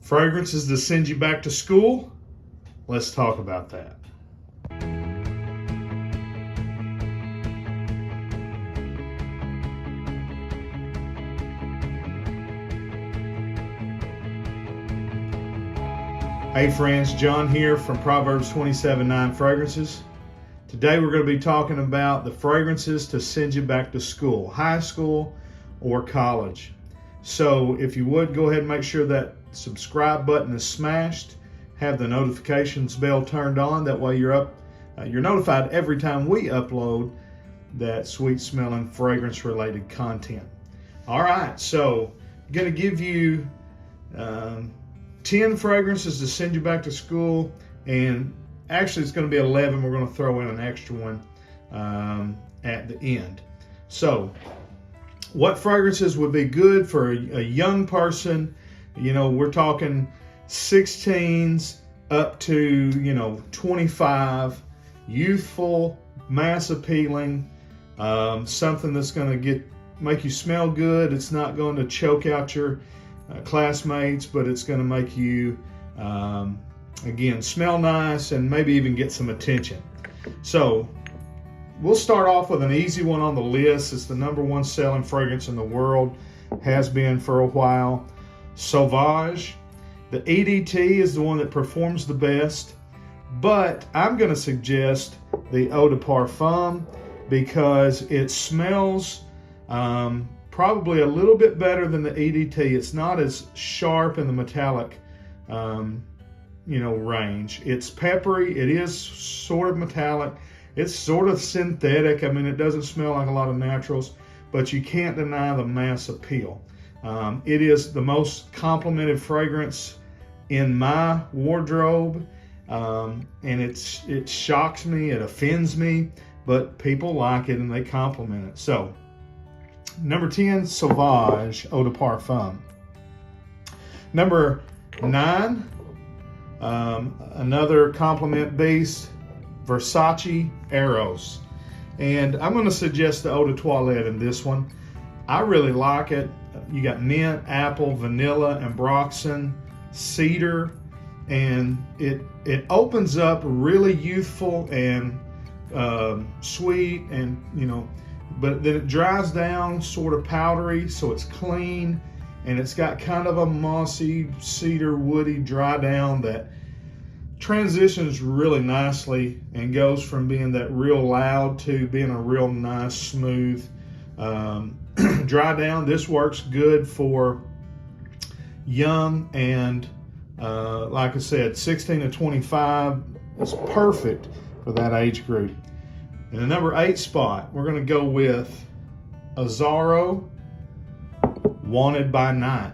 Fragrances to send you back to school? Let's talk about that. Hey friends, John here from Proverbs 27:9 Fragrances. Today we're going to be talking about the fragrances to send you back to school, high school or college. So if you would, go ahead and make sure that subscribe button is smashed, have the notifications bell turned on. That way you're notified every time we upload that sweet smelling fragrance related content. All right, so I'm going to give you 10 fragrances to send you back to school, and actually it's going to be 11. We're going to throw in an extra one at the end. So what fragrances would be good for a young person? You know, we're talking 16s up to 25, youthful, mass appealing, something that's going to make you smell good. It's not going to choke out your classmates, but it's going to make you again smell nice and maybe even get some attention. So we'll start off with an easy one on the list. It's the #1 selling fragrance in the world, has been for a while. Sauvage. The EDT is the one that performs the best, but I'm going to suggest the Eau de Parfum because it smells probably a little bit better than the EDT. It's not as sharp in the metallic range. It's peppery. It is sort of metallic. It's sort of synthetic. I mean, it doesn't smell like a lot of naturals, but you can't deny the mass appeal. It is the most complimented fragrance in my wardrobe, and it shocks me, it offends me, but people like it and they compliment it. So, number 10, Sauvage Eau de Parfum. Number 9, another compliment beast, Versace Arrows. And I'm going to suggest the Eau de Toilette in this one. I really like it. You got mint, apple, vanilla, ambroxan, cedar, and it opens up really youthful and sweet, and but then it dries down sort of powdery, so it's clean, and it's got kind of a mossy, cedar, woody dry down that transitions really nicely and goes from being that real loud to being a real nice, smooth dry down. This works good for young and like I said, 16 to 25 is perfect for that age group. In the number 8 spot, we're going to go with Azzaro Wanted by Night.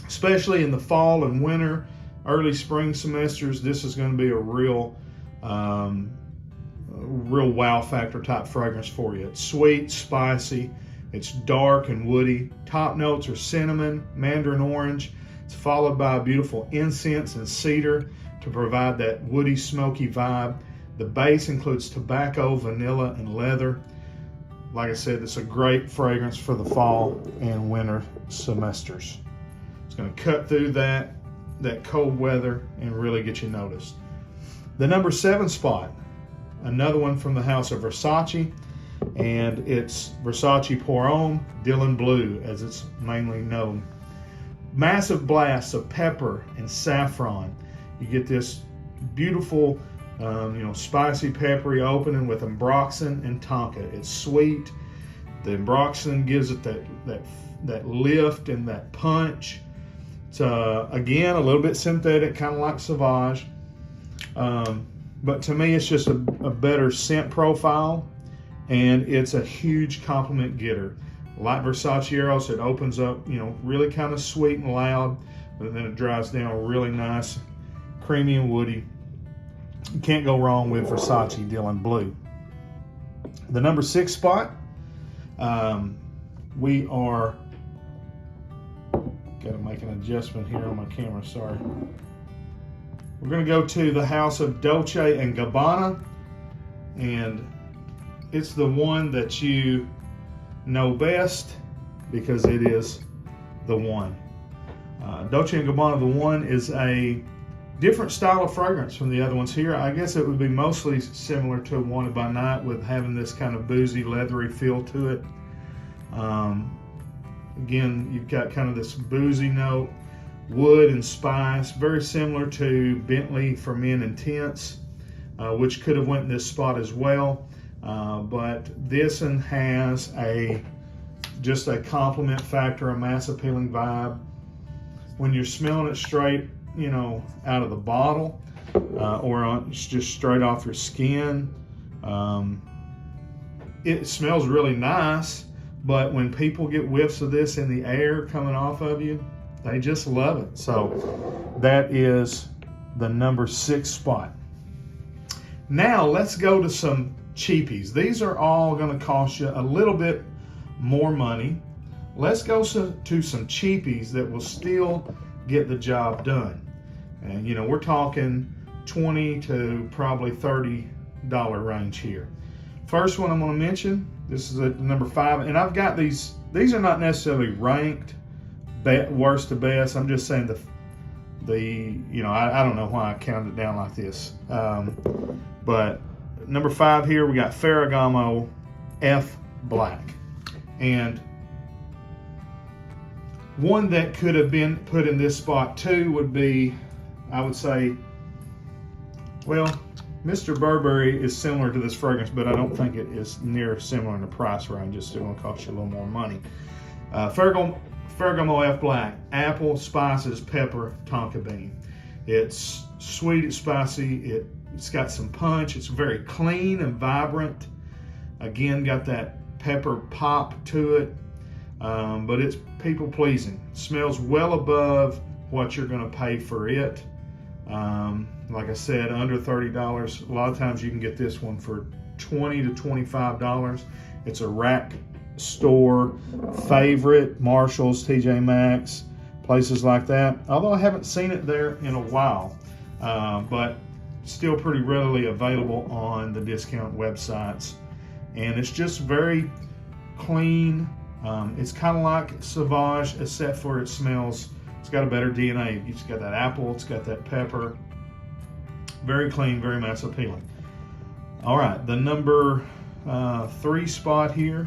Especially in the fall and winter, early spring semesters, this is going to be a real wow factor type fragrance for you. It's sweet, spicy, it's dark and woody. Top notes are cinnamon, mandarin orange. It's followed by a beautiful incense and cedar to provide that woody, smoky vibe. The base includes tobacco, vanilla, and leather. Like I said, it's a great fragrance for the fall and winter semesters. It's going to cut through that cold weather and really get you noticed. The number 7 spot, another one from the house of Versace, and it's Versace Pour Homme Dylan Blue, as it's mainly known. Massive blasts of pepper and saffron. You get this beautiful, spicy, peppery opening with ambroxan and tonka. It's sweet. The ambroxan gives it that lift and that punch. It's again a little bit synthetic, kind of like Sauvage, but to me it's just a better scent profile, and it's a huge compliment getter. Like Versace Arrows, it opens up, really kind of sweet and loud, but then it dries down really nice, creamy and woody. You can't go wrong with Versace Dylan Blue. The number 6 spot, we are, got to make an adjustment here on my camera, sorry. We're going to go to the house of Dolce and Gabbana, and it's the one that you know best because it is the one. Dolce & Gabbana, the one, is a different style of fragrance from the other ones here. I guess it would be mostly similar to Wanted by Night with having this kind of boozy, leathery feel to it. Again, you've got kind of this boozy note, wood and spice, very similar to Bentley for Men Intense, which could have went in this spot as well. But this one has just a compliment factor, a mass appealing vibe. When you're smelling it straight, out of the bottle, or just straight off your skin, it smells really nice. But when people get whiffs of this in the air coming off of you, they just love it. So that is the number 6 spot. Now let's go to some cheapies. These are all going to cost you a little bit more money. Let's go to some cheapies that will still get the job done. And we're talking $20 to probably $30 range here. First one I'm going to mention, this is at number 5, and I've got these are not necessarily ranked worst to best. I'm just saying I don't know why I counted it down like this. But number 5 here, we got Ferragamo F Black. And one that could have been put in this spot too would be, I would say, well, Mr. Burberry is similar to this fragrance, but I don't think it is near similar in the price range. It's still going to cost you a little more money. Ferragamo F Black, apple, spices, pepper, tonka bean. It's sweet, it's spicy, it's got some punch. It's very clean and vibrant. Again, got that pepper pop to it, but it's people pleasing. Smells well above what you're going to pay for it. Like I said, under $30. A lot of times you can get this one for $20 to $25. It's a rack store favorite, Marshalls, TJ Maxx, places like that. Although I haven't seen it there in a while, but still pretty readily available on the discount websites. And it's just very clean. It's kind of like Sauvage, except for it smells, it's got a better DNA. It's got that apple, it's got that pepper. Very clean, very mass appealing. All right, the number 3 spot here.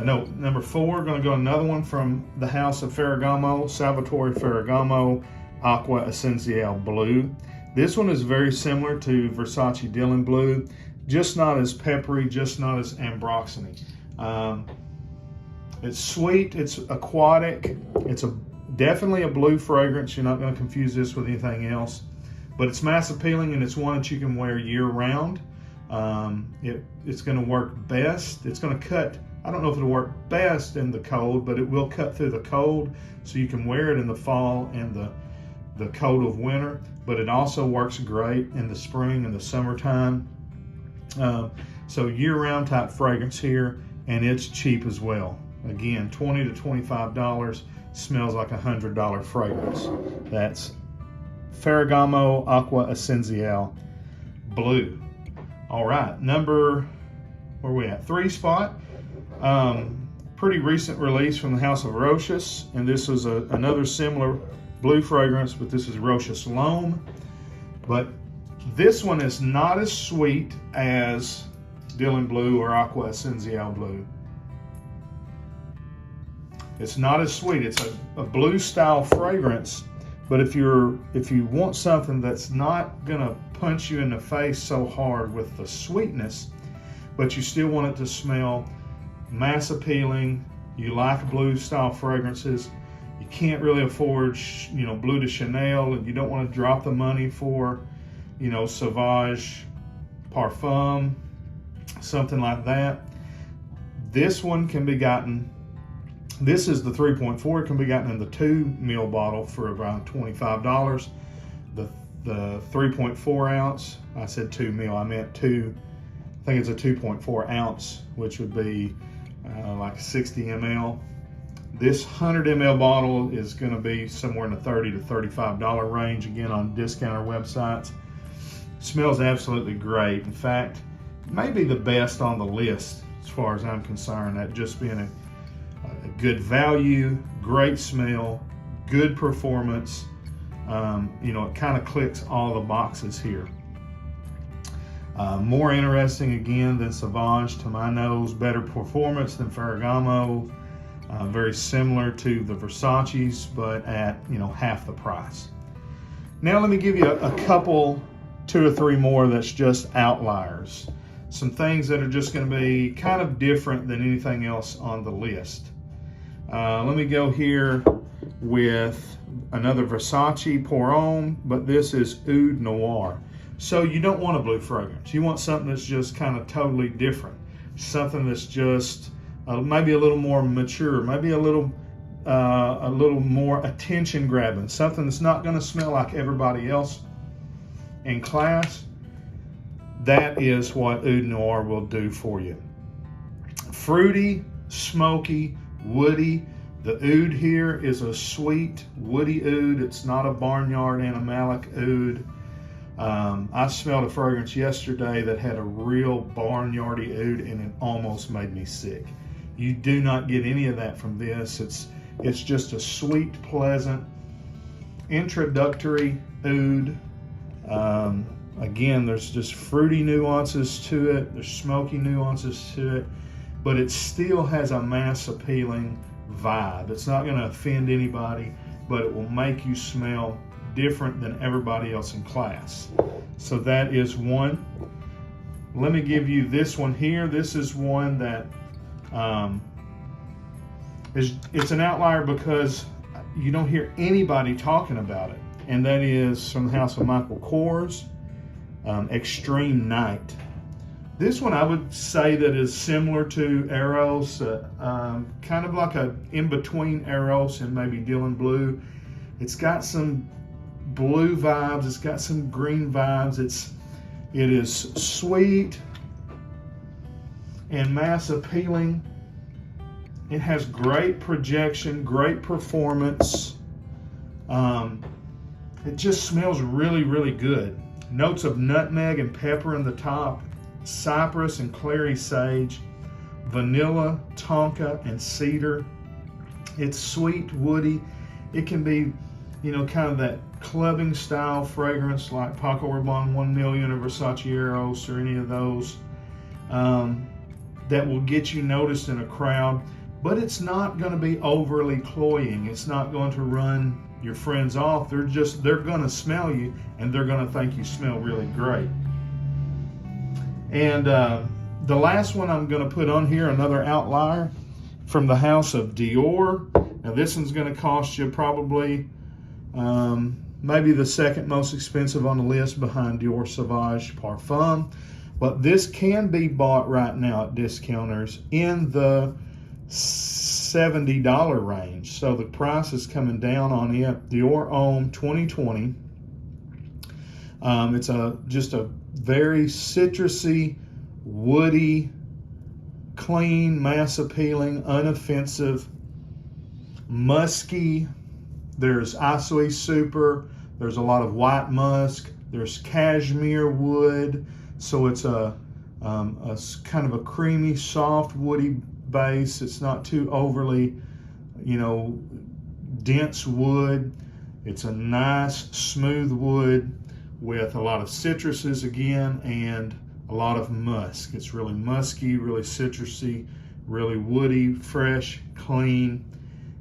No, number 4, going to go another one from the house of Ferragamo, Salvatore Ferragamo Aqua Essenziale Blue. This one is very similar to Versace Dylan Blue, just not as peppery, just not as ambroxany. It's sweet, it's aquatic, it's definitely a blue fragrance. You're not going to confuse this with anything else. But it's mass appealing, and it's one that you can wear year round. It's going to work best. It's going to cut, I don't know if it'll work best in the cold, but it will cut through the cold, so you can wear it in the fall and the cold of winter. But it also works great in the spring and the summertime. So year-round type fragrance here, and it's cheap as well. Again, $20 to $25. Smells like $100 fragrance. That's Ferragamo Aqua Essenziale Blue. All right, where are we at? 3 spot. Pretty recent release from the House of Rochas, and this was another similar blue fragrance, but this is Rochas L'Homme. But this one is not as sweet as Dylan Blue or Aqua Essenziale Blue. It's not as sweet. It's a blue style fragrance, but if you want something that's not gonna punch you in the face so hard with the sweetness, but you still want it to smell mass appealing, you like blue style fragrances, you can't really afford Bleu de Chanel, and you don't want to drop the money for Sauvage Parfum, something like that. This one can be gotten. This is the 3.4. It can be gotten in the 2 ml bottle for around $25. The 3.4 ounce, I said 2 ml, I meant 2. I think it's a 2.4 ounce, which would be like 60 ml. This 100 ml bottle is going to be somewhere in the $30 to $35 range, again on discounter websites. Smells absolutely great. In fact, maybe the best on the list as far as I'm concerned, that just being a good value, great smell, good performance. You know, it kind of clicks all the boxes here. More interesting again than Sauvage to my nose, better performance than Ferragamo, very similar to the Versace's, but at, you know, half the price. Now let me give you a couple, 2 or 3 more that's just outliers. Some things that are just going to be kind of different than anything else on the list. Let me go here with another Versace Pour Homme, but this is Oud Noir. So you don't want a blue fragrance. You want something that's just kind of totally different. Something that's just maybe a little more mature, maybe a little more attention grabbing. Something that's not going to smell like everybody else in class. That is what Oud Noir will do for you. Fruity, smoky, woody. The oud here is a sweet, woody oud. It's not a barnyard animalic oud. I smelled a fragrance yesterday that had a real barnyardy oud, and it almost made me sick. You do not get any of that from this. It's just a sweet, pleasant, introductory oud. Again, there's just fruity nuances to it. There's smoky nuances to it, but it still has a mass appealing vibe. It's not going to offend anybody, but it will make you smell different than everybody else in class. So that is one. Let me give you this one here. This is one that it's an outlier because you don't hear anybody talking about it, and that is from the house of Michael Kors, Extreme Night. This one I would say that is similar to Arrows, kind of like a in-between Arrows and maybe Dylan Blue. It's got some blue vibes, it's got some green vibes. It is sweet and mass appealing. It has great projection, great performance. It just smells really, really good. Notes of nutmeg and pepper in the top, cypress and clary sage, vanilla, tonka, and cedar. It's sweet, woody. It can be, you know, kind of that clubbing style fragrance like Paco Rabanne 1 Million or Versace Arrows or any of those that will get you noticed in a crowd, but it's not going to be overly cloying. It's not going to run your friends off. They're going to smell you and they're going to think you smell really great. And the last one I'm going to put on here, another outlier from the house of Dior. Now this one's going to cost you probably maybe the second most expensive on the list behind Dior Sauvage Parfum. But this can be bought right now at discounters in the $70 range. So the price is coming down on it. Dior Homme 2020. It's just a very citrusy, woody, clean, mass appealing, unoffensive, musky. There's Isoi Super. There's a lot of white musk. There's cashmere wood. So it's a kind of a creamy, soft, woody base. It's not too overly, you know, dense wood. It's a nice, smooth wood with a lot of citruses again and a lot of musk. It's really musky, really citrusy, really woody, fresh, clean,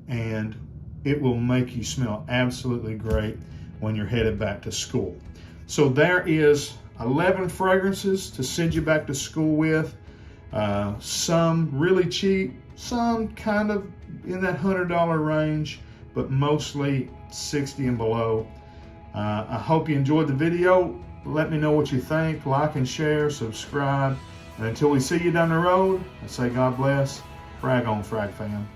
and it will make you smell absolutely great when you're headed back to school. So there is 11 fragrances to send you back to school with. Some really cheap, some kind of in that $100 range, but mostly 60 and below. I hope you enjoyed the video. Let me know what you think. Like and share, subscribe. And until we see you down the road, I say God bless. Frag on, Frag fam.